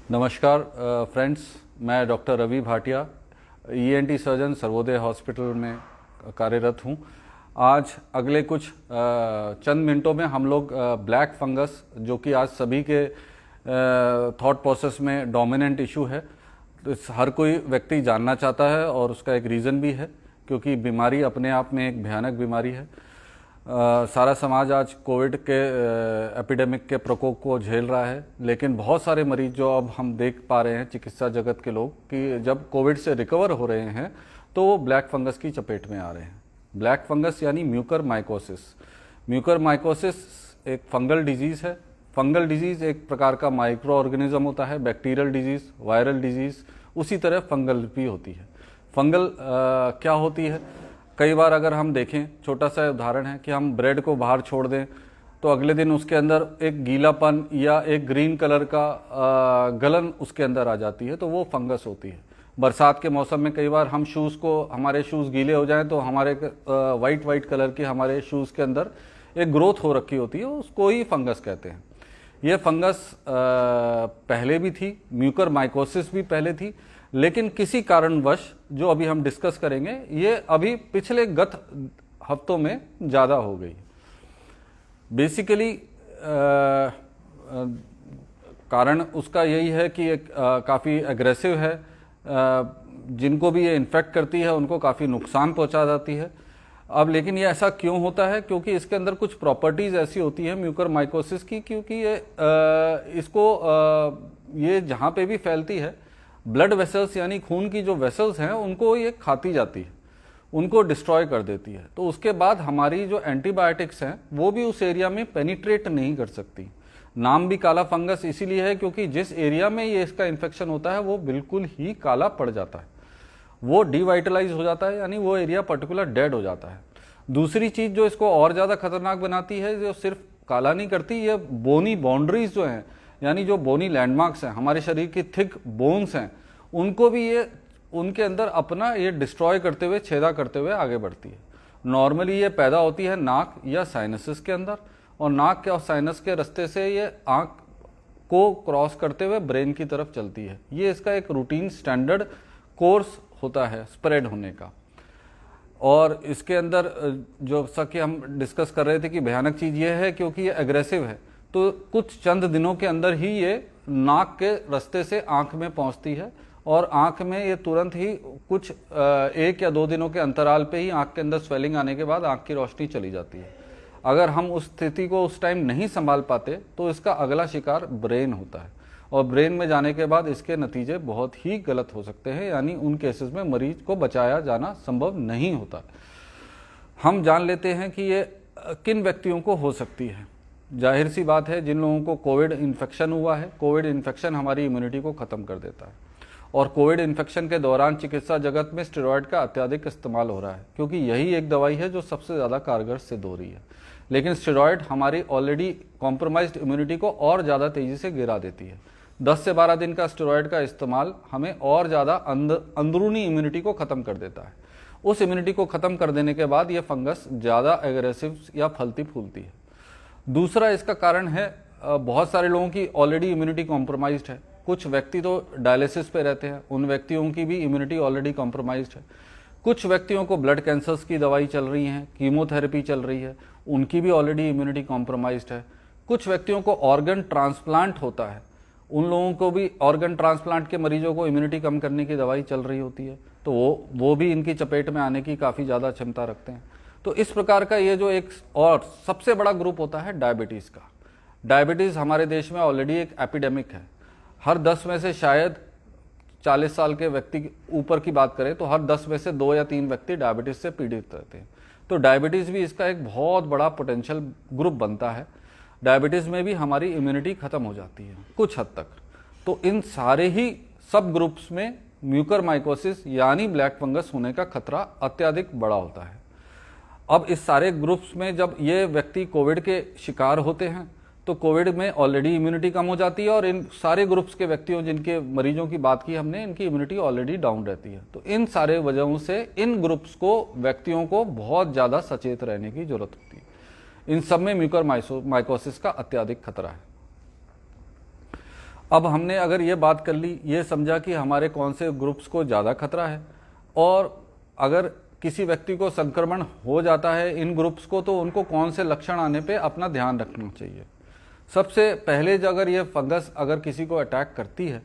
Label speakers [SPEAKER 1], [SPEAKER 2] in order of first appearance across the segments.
[SPEAKER 1] नमस्कार फ्रेंड्स, मैं doctor Ravi Bhatia, ENT surgeon Sarvodaya hospital में कार्यरत हूँ। आज अगले कुछ चंद मिनटों में हम लोग ब्लैक फंगस, जो कि आज सभी के थॉट प्रोसेस में डोमिनेंट इशू है, तो हर कोई व्यक्ति जानना चाहता है और उसका एक रीज़न भी है, क्योंकि बीमारी अपने आप में एक भयानक बीमारी है। सारा समाज आज कोविड के एपिडेमिक के प्रकोप को झेल रहा है, लेकिन बहुत सारे मरीज जो अब हम देख पा रहे हैं, चिकित्सा जगत के लोग, कि जब कोविड से रिकवर हो रहे हैं तो वो ब्लैक फंगस की चपेट में आ रहे हैं। ब्लैक फंगस यानी म्यूकर माइकोसिस। म्यूकर माइकोसिस एक फंगल डिजीज़ है। फंगल डिजीज़ एक प्रकार का माइक्रो ऑर्गेनिज्म होता है, बैक्टीरियल डिजीज़, वायरल डिजीज़, उसी तरह फंगल भी होती है। फंगल क्या होती है? कई बार अगर हम देखें, छोटा सा उदाहरण है कि हम ब्रेड को बाहर छोड़ दें तो अगले दिन उसके अंदर एक गीलापन या एक ग्रीन कलर का गलन उसके अंदर आ जाती है, तो वो फंगस होती है। बरसात के मौसम में कई बार हम हमारे शूज़ गीले हो जाएं तो हमारे वाइट कलर की हमारे शूज़ के अंदर एक ग्रोथ हो रखी होती है, उसको ही फंगस कहते हैं। ये फंगस पहले भी थी, म्यूकर माइकोसिस भी पहले थी, लेकिन किसी कारणवश, जो अभी हम डिस्कस करेंगे, ये अभी पिछले गत हफ्तों में ज़्यादा हो गई। बेसिकली कारण उसका यही है कि एक काफ़ी एग्रेसिव है। जिनको भी ये इन्फेक्ट करती है उनको काफ़ी नुकसान पहुंचा जाती है। अब लेकिन ये ऐसा क्यों होता है? क्योंकि इसके अंदर कुछ प्रॉपर्टीज़ ऐसी होती हैं म्यूकर माइकोसिस की, क्योंकि ये जहाँ पे भी फैलती है, ब्लड वेसल्स यानी खून की जो वेसल्स हैं उनको ये खाती जाती है, उनको डिस्ट्रॉय कर देती है। तो उसके बाद हमारी जो एंटीबायोटिक्स हैं वो भी उस एरिया में पेनिट्रेट नहीं कर सकती। नाम भी काला फंगस इसीलिए है क्योंकि जिस एरिया में ये इसका इन्फेक्शन होता है वो बिल्कुल ही काला पड़ जाता है, वो डिवाइटलाइज हो जाता है, यानी वो एरिया पर्टिकुलर डेड हो जाता है। दूसरी चीज़ जो इसको और ज़्यादा खतरनाक बनाती है, जो सिर्फ काला नहीं करती, ये बोनी बाउंड्रीज जो हैं, यानी जो बोनी लैंडमार्क्स हैं, हमारे शरीर की थिक बोन्स हैं, उनको भी ये उनके अंदर अपना ये डिस्ट्रॉय करते हुए, छेदा करते हुए आगे बढ़ती है। नॉर्मली ये पैदा होती है नाक या साइनसिस के अंदर, और नाक के और साइनस के रास्ते से ये आँख को क्रॉस करते हुए ब्रेन की तरफ चलती है। ये इसका एक रूटीन स्टैंडर्ड कोर्स होता है स्प्रेड होने का। और इसके अंदर जो सा कि हम डिस्कस कर रहे थे कि भयानक चीज़ ये है क्योंकि ये एग्रेसिव है, तो कुछ चंद दिनों के अंदर ही ये नाक के रास्ते से आँख में पहुँचती है, और आँख में ये तुरंत ही कुछ 1 या 2 दिनों के अंतराल पे ही आँख के अंदर स्वेलिंग आने के बाद आँख की रोशनी चली जाती है। अगर हम उस स्थिति को उस टाइम नहीं संभाल पाते तो इसका अगला शिकार ब्रेन होता है, और ब्रेन में जाने के बाद इसके नतीजे बहुत ही गलत हो सकते हैं, यानी उन केसेस में मरीज को बचाया जाना संभव नहीं होता। हम जान लेते हैं कि ये किन व्यक्तियों को हो सकती है। जाहिर सी बात है, जिन लोगों को कोविड इन्फेक्शन हुआ है, कोविड इन्फेक्शन हमारी इम्यूनिटी को ख़त्म कर देता है, और कोविड इन्फेक्शन के दौरान चिकित्सा जगत में स्टेरॉयड का अत्यधिक इस्तेमाल हो रहा है, क्योंकि यही एक दवाई है जो सबसे ज़्यादा कारगर सिद्ध हो रही है। लेकिन स्टेरॉयड हमारी ऑलरेडी कॉम्प्रोमाइज्ड इम्यूनिटी को और ज़्यादा तेज़ी से गिरा देती है। 10 से 12 दिन का स्टेरॉयड का इस्तेमाल हमें और ज़्यादा अंदरूनी इम्यूनिटी को ख़त्म कर देता है। उस इम्यूनिटी को ख़त्म कर देने के बाद ये फंगस ज़्यादा एग्रेसिव या फलती फूलती है। दूसरा इसका कारण है, बहुत सारे लोगों की ऑलरेडी इम्यूनिटी कॉम्प्रोमाइज्ड है। कुछ व्यक्ति तो डायलिसिस पे रहते हैं, उन व्यक्तियों की भी इम्यूनिटी ऑलरेडी कॉम्प्रोमाइज्ड है। कुछ व्यक्तियों को ब्लड कैंसर्स की दवाई चल रही है, कीमोथेरेपी चल रही है, उनकी भी ऑलरेडी इम्यूनिटी कॉम्प्रोमाइज्ड है। कुछ व्यक्तियों को ऑर्गन ट्रांसप्लांट होता है, उन लोगों को भी, ऑर्गन ट्रांसप्लांट के मरीजों को इम्यूनिटी कम करने की दवाई चल रही होती है, तो वो भी इनकी चपेट में आने की काफ़ी ज़्यादा क्षमता रखते हैं। तो इस प्रकार का ये जो एक और सबसे बड़ा ग्रुप होता है डायबिटीज़ का। डायबिटीज़ हमारे देश में ऑलरेडी एक एपिडेमिक है। हर 10 में से, शायद 40 साल के व्यक्ति ऊपर की बात करें तो हर 10 में से 2 या 3 व्यक्ति डायबिटीज़ से पीड़ित रहते हैं। तो डायबिटीज़ भी इसका एक बहुत बड़ा पोटेंशियल ग्रुप बनता है। डायबिटीज़ में भी हमारी इम्यूनिटी ख़त्म हो जाती है कुछ हद तक। तो इन सारे ही सब ग्रुप्स में म्यूकर माइकोसिस यानी ब्लैक फंगस होने का खतरा अत्यधिक बड़ा होता है। अब इस सारे ग्रुप्स में जब ये व्यक्ति कोविड के शिकार होते हैं तो कोविड में ऑलरेडी इम्यूनिटी कम हो जाती है, और इन सारे ग्रुप्स के व्यक्तियों, जिनके मरीजों की बात की हमने, इनकी इम्यूनिटी ऑलरेडी डाउन रहती है। तो इन सारे वजहों से इन ग्रुप्स को, व्यक्तियों को बहुत ज़्यादा सचेत रहने की जरूरत होती है। इन सब में म्यूकर माइकोसिस का अत्यधिक खतरा है। अब हमने अगर ये बात कर ली, ये समझा कि हमारे कौन से ग्रुप्स को ज़्यादा खतरा है, और अगर किसी व्यक्ति को संक्रमण हो जाता है इन ग्रुप्स को, तो उनको कौन से लक्षण आने पे अपना ध्यान रखना चाहिए। सबसे पहले अगर ये फंगस अगर किसी को अटैक करती है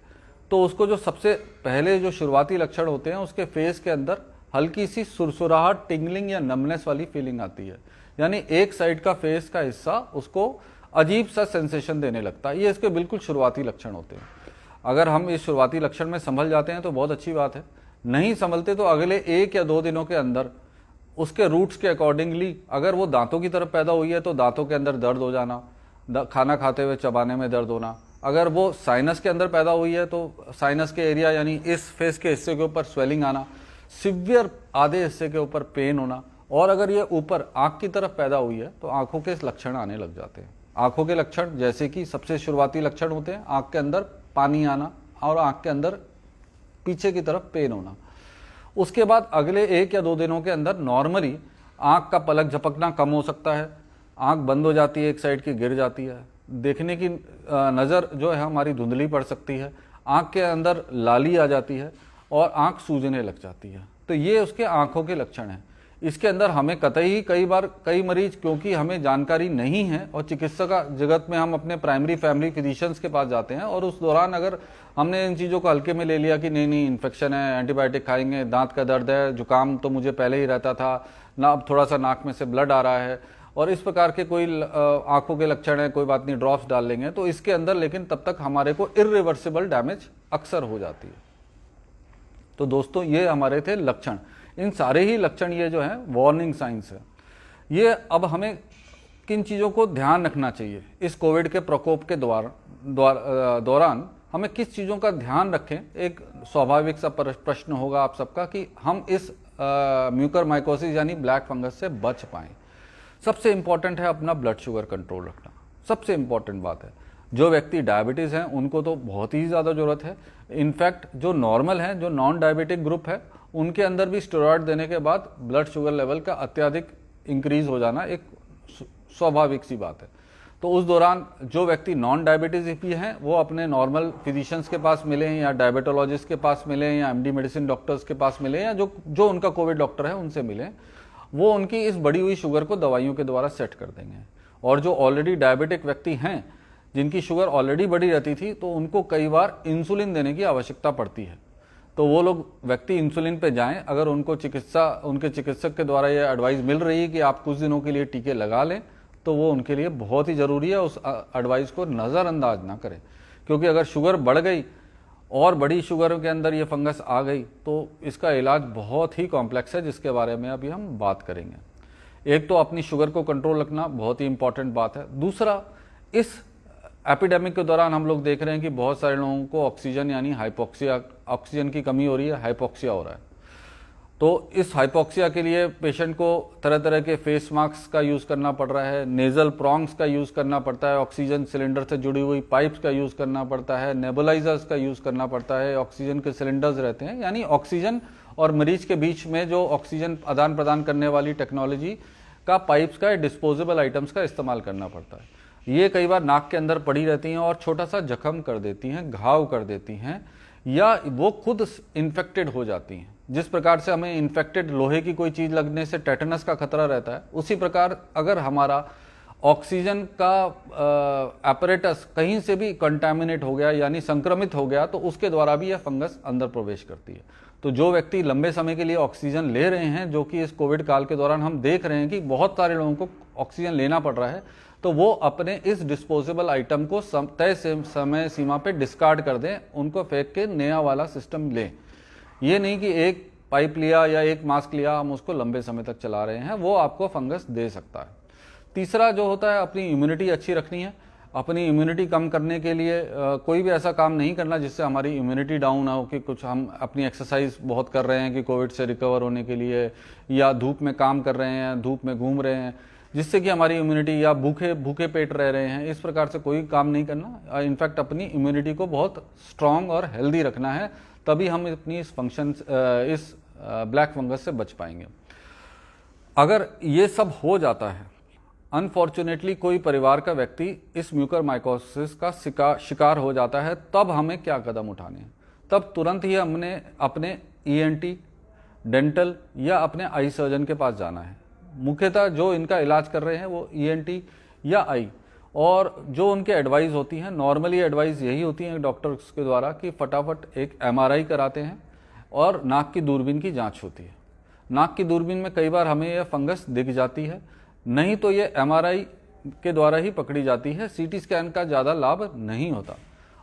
[SPEAKER 1] तो उसको जो सबसे पहले जो शुरुआती लक्षण होते हैं, उसके फेस के अंदर हल्की सी सुरसुराहट, टिंगलिंग या नमनेस वाली फीलिंग आती है, यानी एक साइड का फेस का हिस्सा उसको अजीब सा सेंसेशन देने लगता है। ये इसके बिल्कुल शुरुआती लक्षण होते हैं। अगर हम इस शुरुआती लक्षण में संभल जाते हैं तो बहुत अच्छी बात है, नहीं संभलते तो अगले 1 या 2 दिनों के अंदर उसके रूट्स के अकॉर्डिंगली, अगर वो दांतों की तरफ पैदा हुई है तो दांतों के अंदर दर्द हो जाना, खाना खाते हुए चबाने में दर्द होना। अगर वो साइनस के अंदर पैदा हुई है तो साइनस के एरिया यानी इस फेस के हिस्से के ऊपर स्वेलिंग आना, सिवियर आधे हिस्से के ऊपर पेन होना, और अगर ये ऊपर आंख की तरफ पैदा हुई है तो आंखों के लक्षण आने लग जाते हैं। आंखों के लक्षण जैसे कि सबसे शुरुआती लक्षण होते हैं आंख के अंदर पानी आना और आंख के अंदर पीछे की तरफ पेन होना। उसके बाद अगले 1 या 2 दिनों के अंदर नॉर्मली आंख का पलक झपकना कम हो सकता है, आंख बंद हो जाती है, एक साइड की गिर जाती है, देखने की नज़र जो है हमारी धुंधली पड़ सकती है, आंख के अंदर लाली आ जाती है और आंख सूजने लग जाती है। तो ये उसके आंखों के लक्षण हैं। इसके अंदर हमें कतई कई बार कई मरीज, क्योंकि हमें जानकारी नहीं है और चिकित्सा जगत में हम अपने प्राइमरी फैमिली फिजिशियंस के पास जाते हैं, और उस दौरान अगर हमने इन चीज़ों को हल्के में ले लिया कि नहीं इन्फेक्शन है, एंटीबायोटिक खाएंगे, दांत का दर्द है, जुकाम तो मुझे पहले ही रहता था ना, अब थोड़ा सा नाक में से ब्लड आ रहा है, और इस प्रकार के कोई आंखों के लक्षण है, कोई बात नहीं ड्रॉप्स डाल लेंगे, तो इसके अंदर लेकिन तब तक हमारे को इरिवर्सिबल डैमेज अक्सर हो जाती है। तो दोस्तों ये हमारे थे लक्षण। इन सारे ही लक्षण ये जो है वार्निंग साइंस है। ये अब हमें किन चीज़ों को ध्यान रखना चाहिए इस कोविड के प्रकोप के दौरान हमें किस चीज़ों का ध्यान रखें। एक स्वाभाविक सा प्रश्न होगा आप सबका कि हम इस म्यूकरमाइकोसिस यानी ब्लैक फंगस से बच पाएं। सबसे इंपॉर्टेंट है अपना ब्लड शुगर कंट्रोल रखना, सबसे इंपॉर्टेंट बात है। जो व्यक्ति डायबिटीज़ हैं उनको तो बहुत ही ज़्यादा ज़रूरत है। इनफैक्ट जो नॉर्मल हैं, जो नॉन डायबिटिक ग्रुप है, उनके अंदर भी स्टेरॉयड देने के बाद ब्लड शुगर लेवल का अत्यधिक इंक्रीज हो जाना एक स्वाभाविक सी बात है। तो उस दौरान जो व्यक्ति नॉन डायबिटीज भी हैं वो अपने नॉर्मल फिजिशियंस के पास मिलें या डायबिटोलॉजिस्ट के पास मिलें या एमडी मेडिसिन डॉक्टर्स के पास मिलें या जो उनका कोविड डॉक्टर है उनसे मिलें, वो उनकी इस बढ़ी हुई शुगर को दवाइयों के द्वारा सेट कर देंगे। और जो ऑलरेडी डायबिटिक व्यक्ति हैं जिनकी शुगर ऑलरेडी बढ़ी रहती थी, तो उनको कई बार इंसुलिन देने की आवश्यकता पड़ती है। तो वो लोग व्यक्ति इंसुलिन पे जाएं अगर उनको उनके चिकित्सक के द्वारा ये एडवाइस मिल रही है कि आप कुछ दिनों के लिए टीके लगा लें, तो वो उनके लिए बहुत ही ज़रूरी है। उस एडवाइस को नज़रअंदाज ना करें, क्योंकि अगर शुगर बढ़ गई और बड़ी शुगर के अंदर ये फंगस आ गई तो इसका इलाज बहुत ही कॉम्प्लेक्स है, जिसके बारे में अभी हम बात करेंगे। एक तो अपनी शुगर को कंट्रोल रखना बहुत ही इंपॉर्टेंट बात है। दूसरा, इस एपिडेमिक के दौरान हम लोग देख रहे हैं कि बहुत सारे लोगों को ऑक्सीजन यानी हाइपोक्सिया, ऑक्सीजन की कमी हो रही है, हाइपोक्सिया हो रहा है। तो इस हाइपोक्सिया के लिए पेशेंट को तरह तरह के फेस मास्क का यूज़ करना पड़ रहा है, नेजल प्रॉन्ग्स का यूज़ करना पड़ता है, ऑक्सीजन सिलेंडर से जुड़ी हुई पाइप्स का यूज़ करना पड़ता है, नेबुलाइजर्स का यूज़ करना पड़ता है, ऑक्सीजन के सिलेंडर्स रहते हैं, यानी ऑक्सीजन और मरीज के बीच में जो ऑक्सीजन आदान प्रदान करने वाली टेक्नोलॉजी का पाइप्स का, डिस्पोजेबल आइटम्स का इस्तेमाल करना पड़ता है। ये कई बार नाक के अंदर पड़ी रहती हैं और छोटा सा जख्म कर देती हैं, घाव कर देती हैं, या वो खुद इन्फेक्टेड हो जाती हैं। जिस प्रकार से हमें इन्फेक्टेड लोहे की कोई चीज़ लगने से टेटनस का खतरा रहता है, उसी प्रकार अगर हमारा ऑक्सीजन का एपरेटस कहीं से भी कंटामिनेट हो गया यानी संक्रमित हो गया, तो उसके द्वारा भी यह फंगस अंदर प्रवेश करती है। तो जो व्यक्ति लंबे समय के लिए ऑक्सीजन ले रहे हैं, जो कि इस कोविड काल के दौरान हम देख रहे हैं कि बहुत सारे लोगों को ऑक्सीजन लेना पड़ रहा है, तो वो अपने इस डिस्पोजेबल आइटम को तय समय सीमा पे डिस्कार्ड कर दें, उनको फेंक के नया वाला सिस्टम लें। ये नहीं कि एक पाइप लिया या एक मास्क लिया हम उसको लंबे समय तक चला रहे हैं, वो आपको फंगस दे सकता है। तीसरा जो होता है, अपनी इम्यूनिटी अच्छी रखनी है। अपनी इम्यूनिटी कम करने के लिए कोई भी ऐसा काम नहीं करना जिससे हमारी इम्यूनिटी डाउन ना हो, कि कुछ हम अपनी एक्सरसाइज बहुत कर रहे हैं कि कोविड से रिकवर होने के लिए, या धूप में काम कर रहे हैं, धूप में घूम रहे हैं जिससे कि हमारी इम्यूनिटी, या भूखे पेट रह रहे हैं, इस प्रकार से कोई काम नहीं करना। इनफैक्ट अपनी इम्यूनिटी को बहुत स्ट्रांग और हेल्दी रखना है, तभी हम अपनी इस ब्लैक फंगस से बच पाएंगे। अगर ये सब हो जाता है अनफॉर्चुनेटली कोई परिवार का व्यक्ति इस म्यूकरमाइकोसिस का शिकार हो जाता है, तब हमें क्या कदम उठाने हैं? तब तुरंत ही हमने अपने ईएनटी, डेंटल या अपने आई सर्जन के पास जाना है। मुख्यतः जो इनका इलाज कर रहे हैं वो ईएनटी या आई, और जो उनके एडवाइस होती हैं, नॉर्मली एडवाइस यही होती है डॉक्टर्स के द्वारा कि फटाफट एक एमआरआई कराते हैं और नाक की दूरबीन की जांच होती है। नाक की दूरबीन में कई बार हमें यह फंगस दिख जाती है, नहीं तो ये एमआरआई के द्वारा ही पकड़ी जाती है। सीटी स्कैन का ज़्यादा लाभ नहीं होता,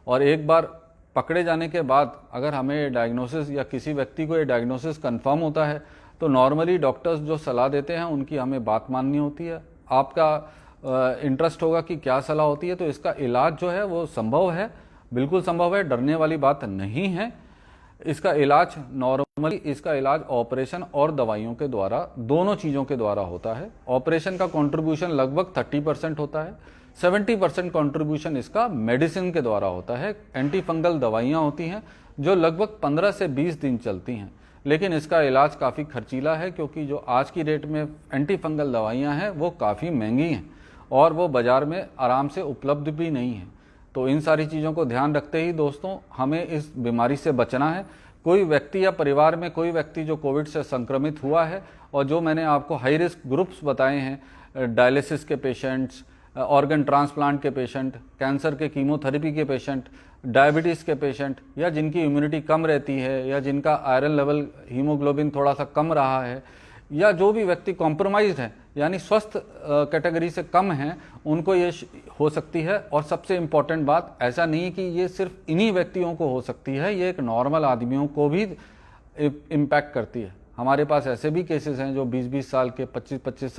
[SPEAKER 1] और एक बार पकड़े जाने के बाद अगर हमें डायग्नोसिस या किसी व्यक्ति को ये डायग्नोसिस कंफर्म होता है तो नॉर्मली डॉक्टर्स जो सलाह देते हैं उनकी हमें बात माननी होती है। आपका इंटरेस्ट होगा कि क्या सलाह होती है, तो इसका इलाज जो है वो संभव है, बिल्कुल संभव है, डरने वाली बात नहीं है। इसका इलाज नॉर्मली इसका इलाज ऑपरेशन और दवाइयों के द्वारा, दोनों चीज़ों के द्वारा होता है। ऑपरेशन का कंट्रीब्यूशन लगभग 30% होता है, 70% कंट्रीब्यूशन इसका मेडिसिन के द्वारा होता है। एंटी फंगल दवाइयाँ होती हैं जो लगभग 15 से 20 दिन चलती हैं, लेकिन इसका इलाज काफ़ी खर्चीला है, क्योंकि जो आज की डेट में एंटी फंगल दवाइयाँ हैं वो काफ़ी महंगी हैं और वो बाज़ार में आराम से उपलब्ध भी नहीं है। तो इन सारी चीज़ों को ध्यान रखते ही दोस्तों हमें इस बीमारी से बचना है। कोई व्यक्ति या परिवार में कोई व्यक्ति जो कोविड से संक्रमित हुआ है, और जो मैंने आपको हाई रिस्क ग्रुप्स बताए हैं, डायलिसिस के पेशेंट्स, ऑर्गन ट्रांसप्लांट के पेशेंट, कैंसर के कीमोथेरेपी के पेशेंट, डायबिटीज़ के पेशेंट, या जिनकी इम्यूनिटी कम रहती है, या जिनका आयरन लेवल, हीमोग्लोबिन थोड़ा सा कम रहा है, या जो भी व्यक्ति कॉम्प्रोमाइज्ड है यानी स्वस्थ कैटेगरी से कम हैं, उनको ये हो सकती है। और सबसे इम्पॉर्टेंट बात, ऐसा नहीं है कि ये सिर्फ इन्हीं व्यक्तियों को हो सकती है, ये एक नॉर्मल आदमियों को भी इम्पैक्ट करती है। हमारे पास ऐसे भी केसेस हैं जो 20-20 साल के, 25-25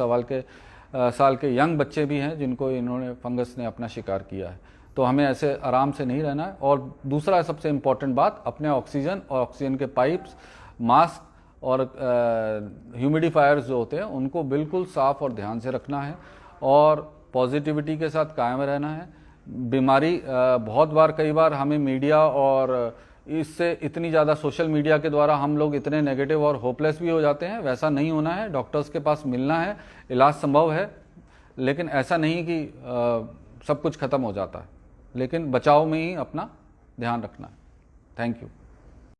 [SPEAKER 1] साल के यंग बच्चे भी हैं जिनको इन्होंने फंगस ने अपना शिकार किया है। तो हमें ऐसे आराम से नहीं रहना है। और दूसरा सबसे इम्पॉर्टेंट बात, अपने ऑक्सीजन और ऑक्सीजन के पाइप्स, मास्क और ह्यूमिडिफायर्स जो होते हैं उनको बिल्कुल साफ़ और ध्यान से रखना है, और पॉजिटिविटी के साथ कायम रहना है। बीमारी बहुत बार, कई बार हमें मीडिया और इससे इतनी ज़्यादा सोशल मीडिया के द्वारा हम लोग इतने नेगेटिव और होपलेस भी हो जाते हैं। वैसा नहीं होना है, डॉक्टर्स के पास मिलना है, इलाज संभव है, लेकिन ऐसा नहीं कि सब कुछ ख़त्म हो जाता है, लेकिन बचाव में ही अपना ध्यान रखना है। Thank you.